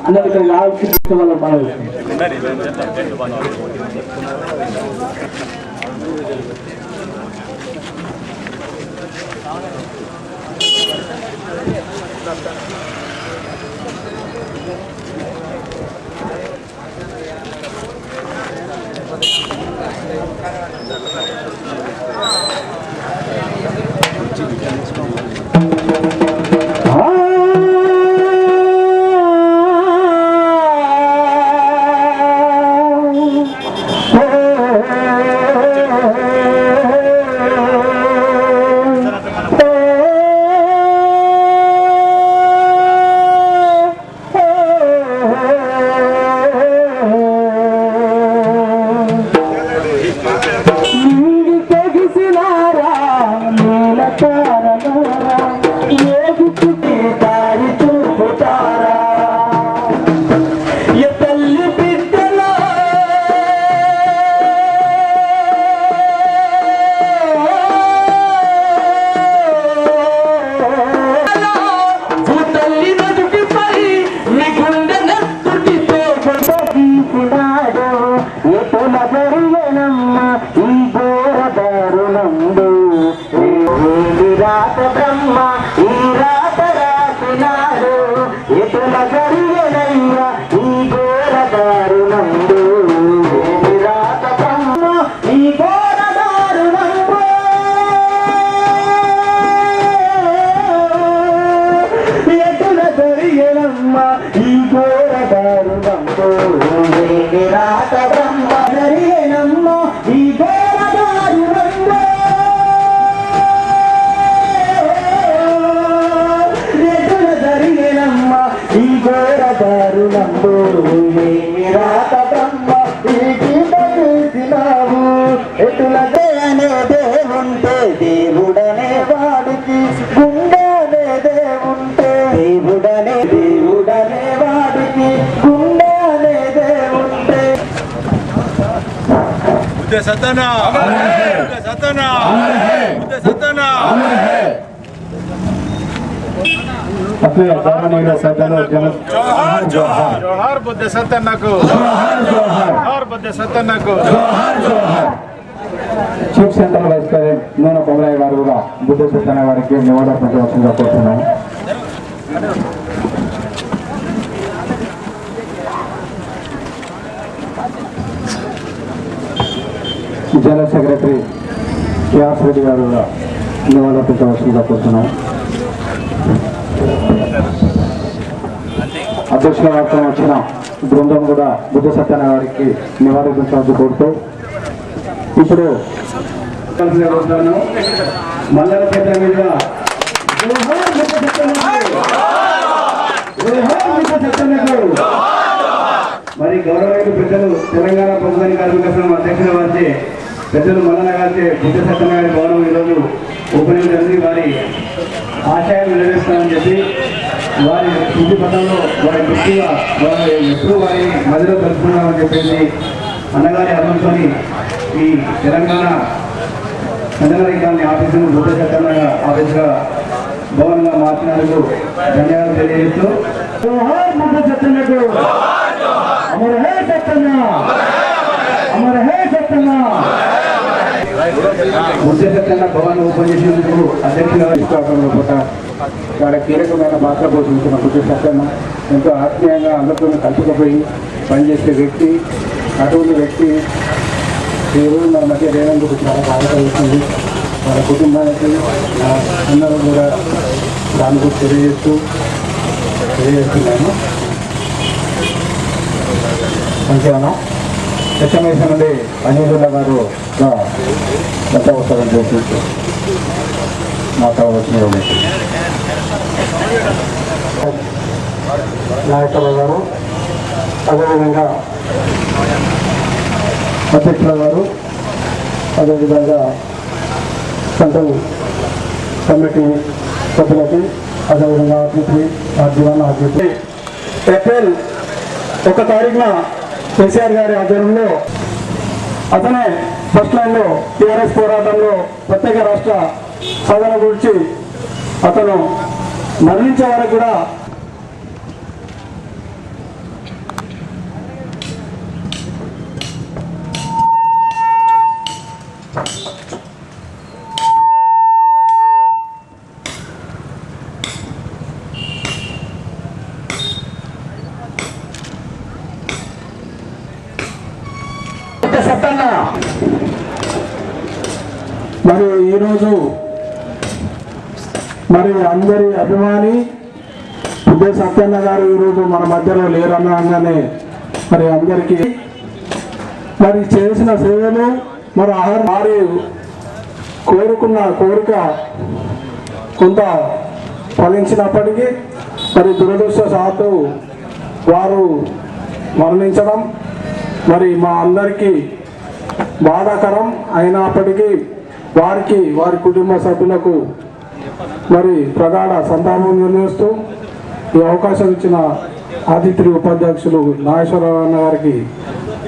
అన్నది వాళ్ళ మనవి. దేవుడనే వాడికి గుండెనే దేవుంటే దేవుడనే వాడికి గుండెనే దేవుంటే సతనా సతనా సతనా జోహార్ బుద్ధ సత్తన్నకు జోహార్ బుద్ధ సత్తన్నకు. Chief centre vice president Nune Komaraiah గారు కూడా బుద్ధ సత్తన్న గారికి నివాళులర్పించవలసిందిగా కోరుతున్నాము. జనరల్ సెక్రటరీ కేఆర్ రెడ్డి గారు కూడా నివాళులర్పించవలసిందిగా కోరుతున్నాము. అధ్యక్షుల వార్తలు వచ్చిన బృందం కూడా బుద్ధ సత్యనారాయణ గారికి నివాళులర్పించాల్సి కోరుతూ ఇప్పుడు మండల పెద్ద మీద మరి గౌరవైన పెద్దలు తెలంగాణ ప్రభుత్వాన్ని కార్మిక సంఘం అధ్యక్షుల వారిచే పెద్దలు మల్లన్న గారిచే బుద్ధ సత్యనారాయణ భవనం ఈరోజు ఓపెనింగ్ జరిగి వారి ఆశయాలు నెరవేరుస్తామని చెప్పి వారి శుద్ధి పథంలో వారి గుర్తుగా వారు ఎప్పుడు వారిని మధ్యలో కలుపుకున్నామని చెప్పేసి అన్నగారి అర్థంతో ఈ తెలంగాణ చంద్రగారి ఆఫీసును బుద్ధ సత్యనారాయణ ఆఫీసుగా భవనంగా మార్చినందుకు ధన్యవాదాలు తెలియజేస్తూ బుద్ధ సత్యన్నకు అమర హే సత్యన్న అమర హే సత్యన్న. బుద్ధ సత్యన్న భవన్ ఓపెన్ చేసేందుకు అధ్యక్షులుగా విశ్వాసంలో పూట చాలా కీలకమైన పాత్ర పోషించిన బుద్ధ సత్యన్న ఎంతో ఆత్మీయంగా అందరితో కలుపుకపోయి పనిచేసే వ్యక్తి. అటువంటి వ్యక్తి ఈరోజు మన మధ్య లేనందుకు చాలా బాధపడుతుంది. వాళ్ళ కుటుంబానికి అందరూ కూడా దాని గురించి తెలియజేస్తున్నాను. మంచిగా ఎస్ఎంఎస్ నుండి అనిరుద్ధ గారు దత్తవసరం చేసి మాట్లాడవలసిన నాయకుల గారు, అదేవిధంగా అధ్యక్షుల గారు, అదేవిధంగా సెంట్రల్ కమిటీ సభ్యులకి, అదేవిధంగా ఆర్టీపీ ఆర్జీవన్ ఆర్టీపీ ఏప్రిల్ 1 తారీఖున కేసీఆర్ గారి ఆధ్వర్యంలో అతనే ఫస్ట్ లైన్లో టీఆర్ఎస్ పోరాటంలో ప్రత్యేక రాష్ట్ర సాధన గురించి అతను మరణించే వరకు కూడా సత్తన్న. మరి ఈరోజు మరి అందరి అభిమాని బుద్ధ సత్యన్న గారు ఈరోజు మన మధ్యలో లేరనగానే మరి అందరికీ మరి చేసిన సేవలు మరి వారి కోరుకున్న కోరిక కొంత ఫలించినప్పటికీ మరి దురదృష్టవశాత్తు వారు మరణించడం మరి మా అందరికీ బాధాకరం అయినప్పటికీ వారికి వారి కుటుంబ సభ్యులకు మరి ప్రగాఢ సంతాపం నిర్ణయిస్తూ ఈ అవకాశం ఇచ్చిన ఆదిత్య ఉపాధ్యక్షులు నాగేశ్వరరావు అన్న గారికి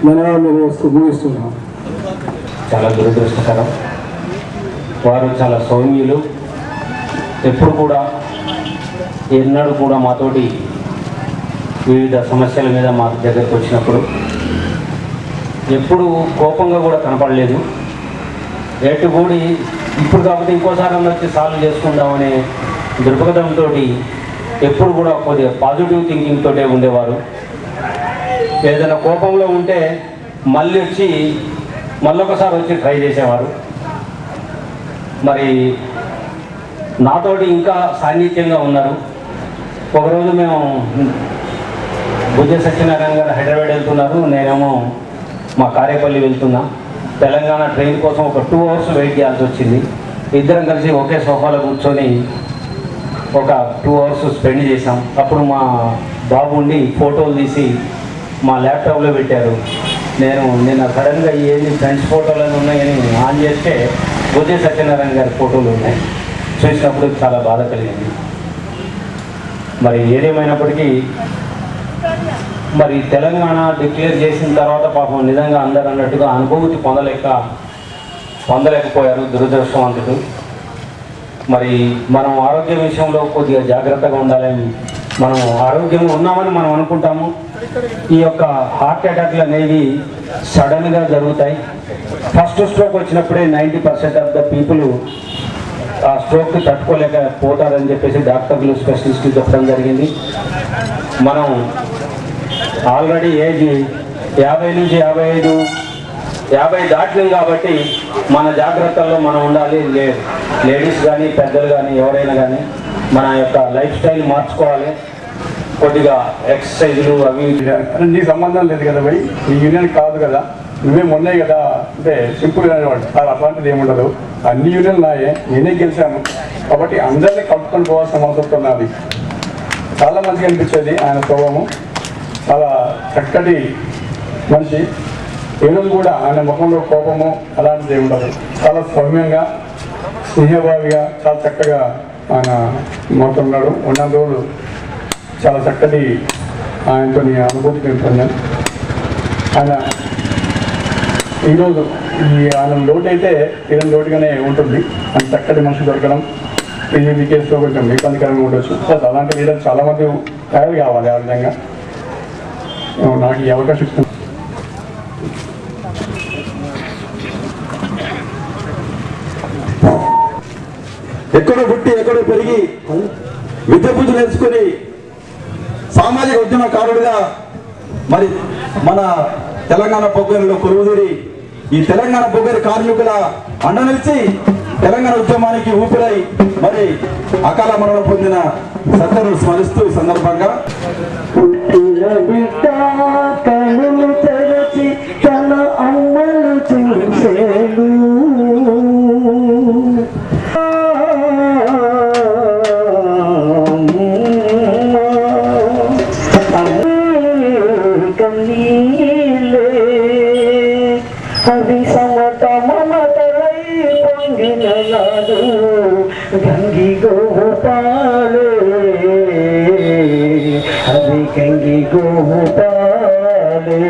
ధన్యవాదాలు ముగిస్తున్నాం. చాలా దురదృష్టకరం. వారు చాలా సౌమ్యులు. ఎప్పుడు కూడా ఎన్నడూ కూడా మాతోటి వివిధ సమస్యల మీద మా దగ్గరకు వచ్చినప్పుడు ఎప్పుడు కోపంగా కూడా కనపడలేదు. ఎటుకూడి ఇప్పుడు కాకపోతే ఇంకోసారి వచ్చి సాల్వ్ చేసుకుందామనే దృక్పథంతో ఎప్పుడు కూడా కొద్దిగా పాజిటివ్ థింకింగ్ తోటే ఉండేవారు. ఏదైనా కోపంలో ఉంటే మళ్ళొకసారి వచ్చి ట్రై చేసేవారు. మరి నాతోటి ఇంకా సాన్నిధ్యంగా ఉన్నారు. ఒకరోజు మేము బుద్ధ సత్యనారాయణ గారు హైదరాబాద్ వెళ్తున్నారు, నేనేమో మా కారేపల్లి వెళ్తున్నా. తెలంగాణ ట్రైన్ కోసం ఒక 2 hours వెయిట్ చేయాల్సి వచ్చింది. ఇద్దరం కలిసి ఒకే సోఫాలో కూర్చొని ఒక 2 hours స్పెండ్ చేసాం. అప్పుడు మా బాబు ఉండి ఫోటోలు తీసి మా ల్యాప్టాప్లో పెట్టారు. నేను సడన్గా ఏంది ఫ్రెండ్స్ ఫోటోలు ఉన్నాయని ఆన్ చేస్తే బుద్ధ సత్యనారాయణ గారి ఫోటోలు ఉన్నాయి. చూసినప్పుడు చాలా బాధ కలిగింది. మరి ఏదేమైనప్పటికీ మరి తెలంగాణ డిక్లేర్ చేసిన తర్వాత పాపం నిజంగా అందరు అన్నట్టుగా అనుభూతి పొందలేకపోయారు దురదృష్టవంతుడు. మరి మనం ఆరోగ్య విషయంలో కొద్దిగా జాగ్రత్తగా ఉండాలని, మనం ఆరోగ్యంగా ఉన్నామని మనం అనుకుంటాము. ఈ యొక్క హార్ట్ అటాక్లు అనేవి సడన్గా జరుగుతాయి. ఫస్ట్ స్ట్రోక్ వచ్చినప్పుడే 90% ఆఫ్ ద పీపుల్ ఆ స్ట్రోక్కి తట్టుకోలేకపోతారని చెప్పేసి డాక్టర్లు స్పెషలిస్టులు చెప్పడం జరిగింది. మనం ఆల్రెడీ ఏజ్ 50 నుంచి 55 దాటినాం కాబట్టి మన జాగ్రత్తల్లో మనం ఉండాలి. లేడీస్ కానీ పెద్దలు కానీ ఎవరైనా కానీ మన యొక్క లైఫ్ స్టైల్ మార్చుకోవాలి. కొద్దిగా ఎక్సర్సైజులు అవి నీ సంబంధం లేదు కదా భయ్, ఈ యూనియన్ కాదు కదా, నువ్వే మొన్నే కదా అంటే సింపుల్గా అనేవాడు. అట్లాంటిది ఏముండదు. అన్ని యూనియన్లు నాయే, నేనే గెలిచాను కాబట్టి అందరినీ కలుపుకొని పోవాల్సిన అవసరం నాది. చాలా మంచిగా అనిపించేది ఆయన స్వభావము. చాలా చక్కటి మనిషి. ఈరోజు కూడా ఆయన ముఖంలో కోపము అలాంటిది ఉండదు. చాలా సౌమ్యంగా స్నేహభావిగా చాలా చక్కగా ఆయన మాట్లాడుతున్నాడు. ఉన్న రోజు చాలా చక్కటి ఆయనతో అనుభూతి పొందాను. ఆయన ఈరోజు ఆయన లోటు అయితే ఈరోజు లోటుగానే ఉంటుంది. ఆయన చక్కటి మనిషి దొరకడం ఈ కేసులో కొంచెం ఇబ్బందికరంగా ఉండొచ్చు. ప్లస్ అలాంటి లీడర్ చాలామంది తయారు కావాలి. ఆ విధంగా నాకు ఈ అవకాశం ఇస్తుంది. ఎక్కడో పుట్టి ఎక్కడో పెరిగి విద్య పూజలు నేర్చుకుని సామాజిక ఉద్యమకారుడిగా మరి మన తెలంగాణ పొగ్గరిలో కొలువుదీరి ఈ తెలంగాణ పొగ్గరి కార్మికుల అండ నిలిచి తెలంగాణ ఉద్యమానికి ఊపిరై మరి అకాల మరణం పొందిన సత్తను స్మరిస్తూ ఈ సందర్భంగా తన అమ్మలు చూసేడు అవి సమత మమతలై పొంగిన నాడు గంగి గోపాలే, అవి గంగి గోపాలే.